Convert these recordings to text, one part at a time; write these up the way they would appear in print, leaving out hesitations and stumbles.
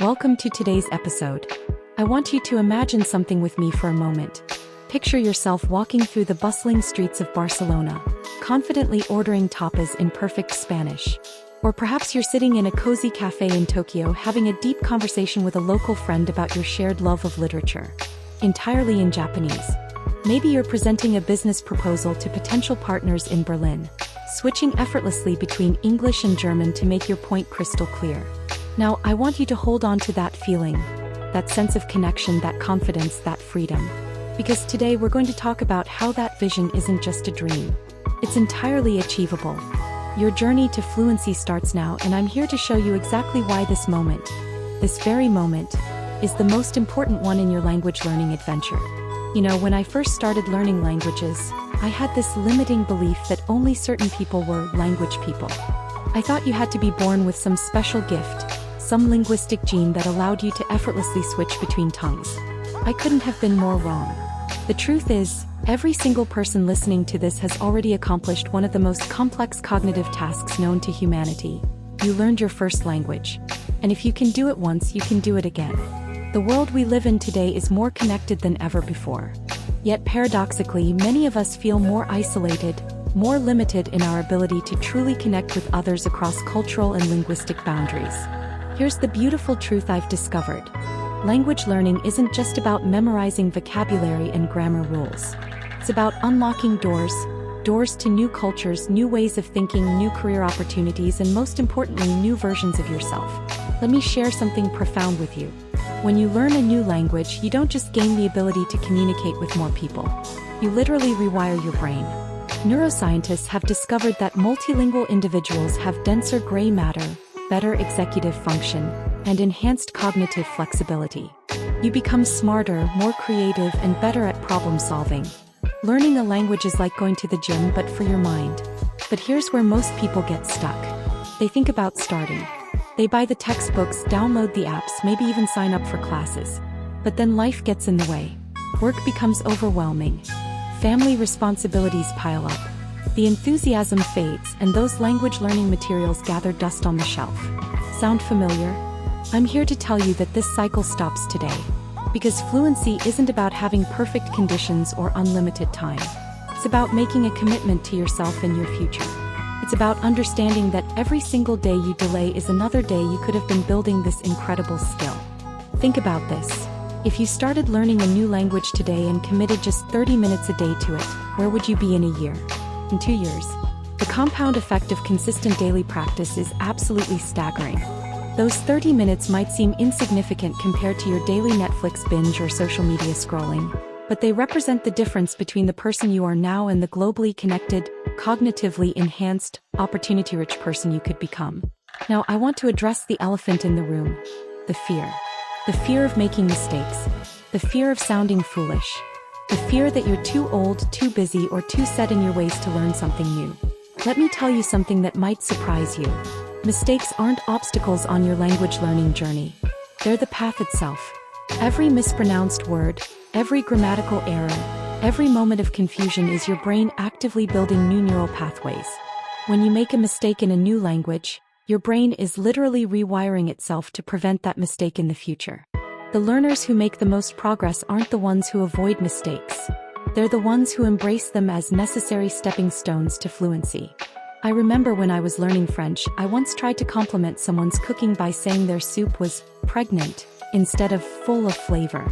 Welcome to today's episode. I want you to imagine something with me for a moment. Picture yourself walking through the bustling streets of Barcelona, confidently ordering tapas in perfect Spanish. Or perhaps you're sitting in a cozy cafe in Tokyo having a deep conversation with a local friend about your shared love of literature, entirely in Japanese. Maybe you're presenting a business proposal to potential partners in Berlin, switching effortlessly between English and German to make your point crystal clear. Now, I want you to hold on to that feeling, that sense of connection, that confidence, that freedom. Because today we're going to talk about how that vision isn't just a dream. It's entirely achievable. Your journey to fluency starts now, and I'm here to show you exactly why this moment, this very moment, is the most important one in your language learning adventure. You know, when I first started learning languages, I had this limiting belief that only certain people were language people. I thought you had to be born with some special gift, some linguistic gene that allowed you to effortlessly switch between tongues. I couldn't have been more wrong. The truth is, every single person listening to this has already accomplished one of the most complex cognitive tasks known to humanity. You learned your first language. And if you can do it once, you can do it again. The world we live in today is more connected than ever before. Yet paradoxically, many of us feel more isolated, more limited in our ability to truly connect with others across cultural and linguistic boundaries. Here's the beautiful truth I've discovered. Language learning isn't just about memorizing vocabulary and grammar rules. It's about unlocking doors to new cultures, new ways of thinking, new career opportunities, and most importantly, new versions of yourself. Let me share something profound with you. When you learn a new language, you don't just gain the ability to communicate with more people. You literally rewire your brain. Neuroscientists have discovered that multilingual individuals have denser gray matter, better executive function, and enhanced cognitive flexibility. You become smarter, more creative, and better at problem solving. Learning a language is like going to the gym, but for your mind. But here's where most people get stuck. They think about starting. They buy the textbooks, download the apps, maybe even sign up for classes. But then life gets in the way. Work becomes overwhelming. Family responsibilities pile up. The enthusiasm fades, and those language learning materials gather dust on the shelf. Sound familiar? I'm here to tell you that this cycle stops today. Because fluency isn't about having perfect conditions or unlimited time. It's about making a commitment to yourself and your future. It's about understanding that every single day you delay is another day you could have been building this incredible skill. Think about this. If you started learning a new language today and committed just 30 minutes a day to it, where would you be in a year? In 2 years? The compound effect of consistent daily practice is absolutely staggering. Those 30 minutes might seem insignificant compared to your daily Netflix binge or social media scrolling, but they represent the difference between the person you are now and the globally connected, cognitively enhanced, opportunity-rich person you could become. Now, I want to address the elephant in the room: the fear. The fear of making mistakes. The fear of sounding foolish. The fear that you're too old, too busy, or too set in your ways to learn something new. Let me tell you something that might surprise you. Mistakes aren't obstacles on your language learning journey. They're the path itself. Every mispronounced word, every grammatical error, every moment of confusion is your brain actively building new neural pathways. When you make a mistake in a new language, your brain is literally rewiring itself to prevent that mistake in the future. The learners who make the most progress aren't the ones who avoid mistakes. They're the ones who embrace them as necessary stepping stones to fluency. I remember when I was learning French, I once tried to compliment someone's cooking by saying their soup was pregnant instead of full of flavor.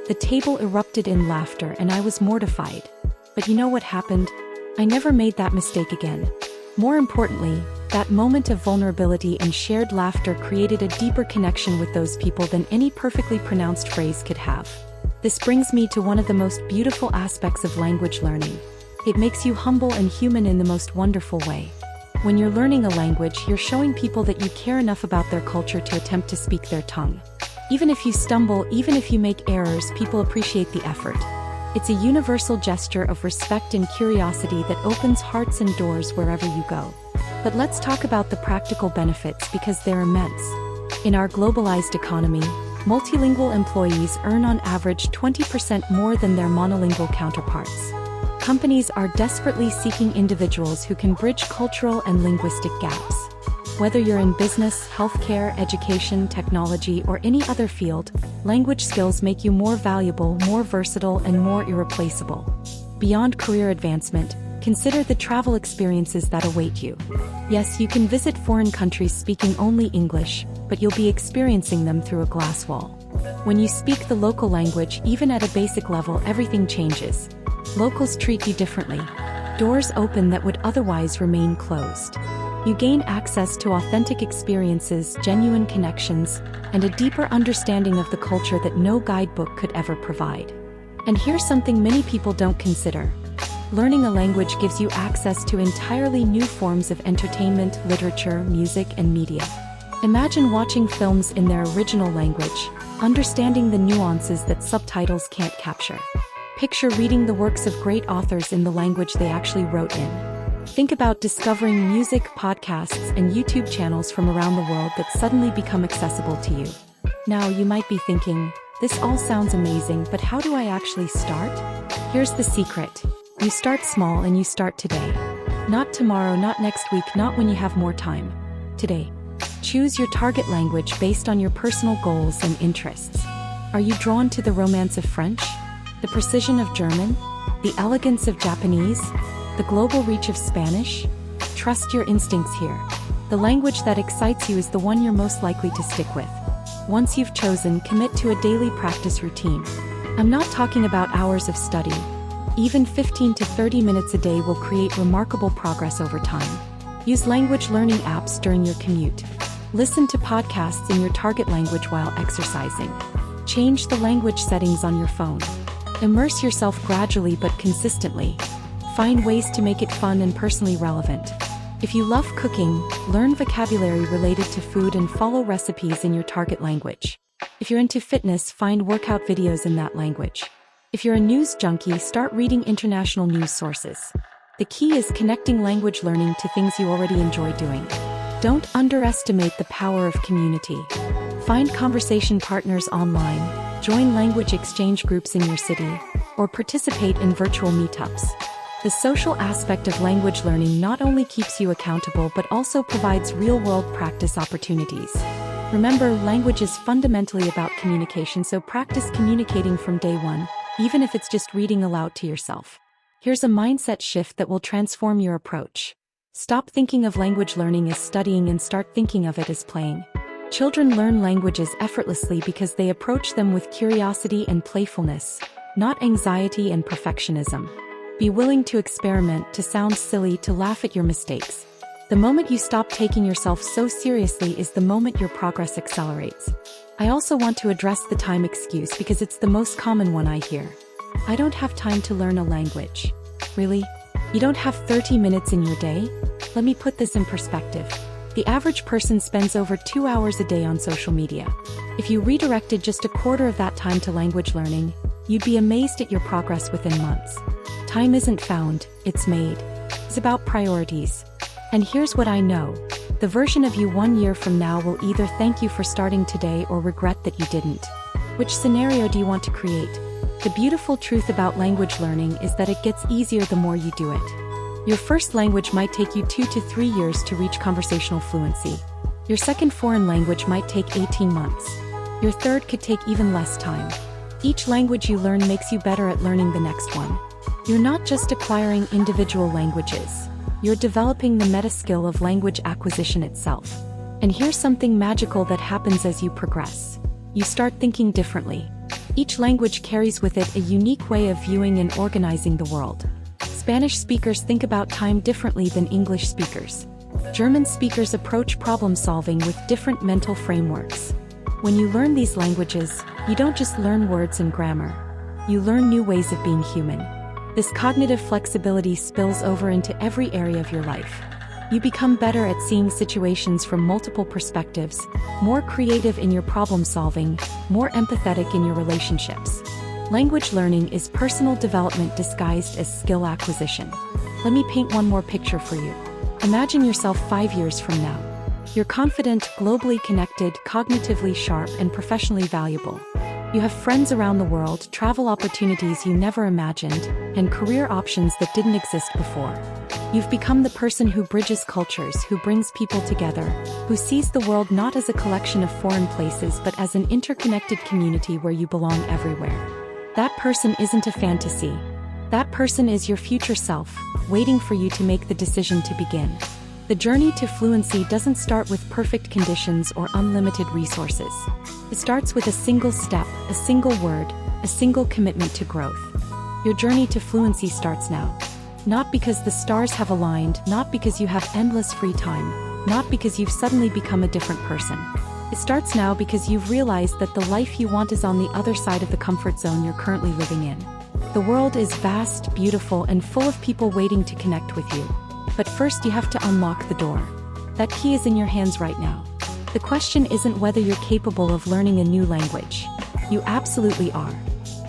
The table erupted in laughter and I was mortified. But you know what happened? I never made that mistake again. More importantly, that moment of vulnerability and shared laughter created a deeper connection with those people than any perfectly pronounced phrase could have. This brings me to one of the most beautiful aspects of language learning. It makes you humble and human in the most wonderful way. When you're learning a language, you're showing people that you care enough about their culture to attempt to speak their tongue. Even if you stumble, even if you make errors, people appreciate the effort. It's a universal gesture of respect and curiosity that opens hearts and doors wherever you go. But let's talk about the practical benefits because they're immense. In our globalized economy, multilingual employees earn on average 20% more than their monolingual counterparts. Companies are desperately seeking individuals who can bridge cultural and linguistic gaps. Whether you're in business, healthcare, education, technology, or any other field, language skills make you more valuable, more versatile, and more irreplaceable. Beyond career advancement, consider the travel experiences that await you. Yes, you can visit foreign countries speaking only English, but you'll be experiencing them through a glass wall. When you speak the local language, even at a basic level, everything changes. Locals treat you differently. Doors open that would otherwise remain closed. You gain access to authentic experiences, genuine connections, and a deeper understanding of the culture that no guidebook could ever provide. And here's something many people don't consider. Learning a language gives you access to entirely new forms of entertainment, literature, music, and media. Imagine watching films in their original language, understanding the nuances that subtitles can't capture. Picture reading the works of great authors in the language they actually wrote in. Think about discovering music, podcasts, and YouTube channels from around the world that suddenly become accessible to you. Now, you might be thinking, this all sounds amazing, but how do I actually start? Here's the secret. You start small and you start today. Not tomorrow, not next week, not when you have more time. Today. Choose your target language based on your personal goals and interests. Are you drawn to the romance of French? The precision of German? The elegance of Japanese? The global reach of Spanish? Trust your instincts here. The language that excites you is the one you're most likely to stick with. Once you've chosen, commit to a daily practice routine. I'm not talking about hours of study. Even 15 to 30 minutes a day will create remarkable progress over time. Use language learning apps during your commute. Listen to podcasts in your target language while exercising. Change the language settings on your phone. Immerse yourself gradually but consistently. Find ways to make it fun and personally relevant. If you love cooking, learn vocabulary related to food and follow recipes in your target language. If you're into fitness, find workout videos in that language. If you're a news junkie, start reading international news sources. The key is connecting language learning to things you already enjoy doing. Don't underestimate the power of community. Find conversation partners online, join language exchange groups in your city, or participate in virtual meetups. The social aspect of language learning not only keeps you accountable but also provides real-world practice opportunities. Remember, language is fundamentally about communication, so practice communicating from day one, even if it's just reading aloud to yourself. Here's a mindset shift that will transform your approach. Stop thinking of language learning as studying and start thinking of it as playing. Children learn languages effortlessly because they approach them with curiosity and playfulness, not anxiety and perfectionism. Be willing to experiment, to sound silly, to laugh at your mistakes. The moment you stop taking yourself so seriously is the moment your progress accelerates. I also want to address the time excuse because it's the most common one I hear. I don't have time to learn a language. Really? You don't have 30 minutes in your day? Let me put this in perspective. The average person spends over 2 hours a day on social media. If you redirected just a quarter of that time to language learning, you'd be amazed at your progress within months. Time isn't found, it's made. It's about priorities. And here's what I know. The version of you 1 year from now will either thank you for starting today or regret that you didn't. Which scenario do you want to create? The beautiful truth about language learning is that it gets easier the more you do it. Your first language might take you 2 to 3 years to reach conversational fluency. Your second foreign language might take 18 months. Your third could take even less time. Each language you learn makes you better at learning the next one. You're not just acquiring individual languages. You're developing the meta skill of language acquisition itself. And here's something magical that happens as you progress. You start thinking differently. Each language carries with it a unique way of viewing and organizing the world. Spanish speakers think about time differently than English speakers. German speakers approach problem solving with different mental frameworks. When you learn these languages, you don't just learn words and grammar. You learn new ways of being human. This cognitive flexibility spills over into every area of your life. You become better at seeing situations from multiple perspectives, more creative in your problem solving, more empathetic in your relationships. Language learning is personal development disguised as skill acquisition. Let me paint one more picture for you. Imagine yourself 5 years from now. You're confident, globally connected, cognitively sharp, and professionally valuable. You have friends around the world, travel opportunities you never imagined, and career options that didn't exist before. You've become the person who bridges cultures, who brings people together, who sees the world not as a collection of foreign places but as an interconnected community where you belong everywhere. That person isn't a fantasy. That person is your future self, waiting for you to make the decision to begin. The journey to fluency doesn't start with perfect conditions or unlimited resources. It starts with a single step, a single word, a single commitment to growth. Your journey to fluency starts now. Not because the stars have aligned, not because you have endless free time, not because you've suddenly become a different person. It starts now because you've realized that the life you want is on the other side of the comfort zone you're currently living in. The world is vast, beautiful, and full of people waiting to connect with you. But first you have to unlock the door. That key is in your hands right now. The question isn't whether you're capable of learning a new language. You absolutely are.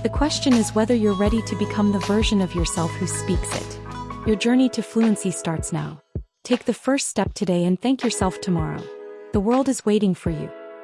The question is whether you're ready to become the version of yourself who speaks it. Your journey to fluency starts now. Take the first step today and thank yourself tomorrow. The world is waiting for you.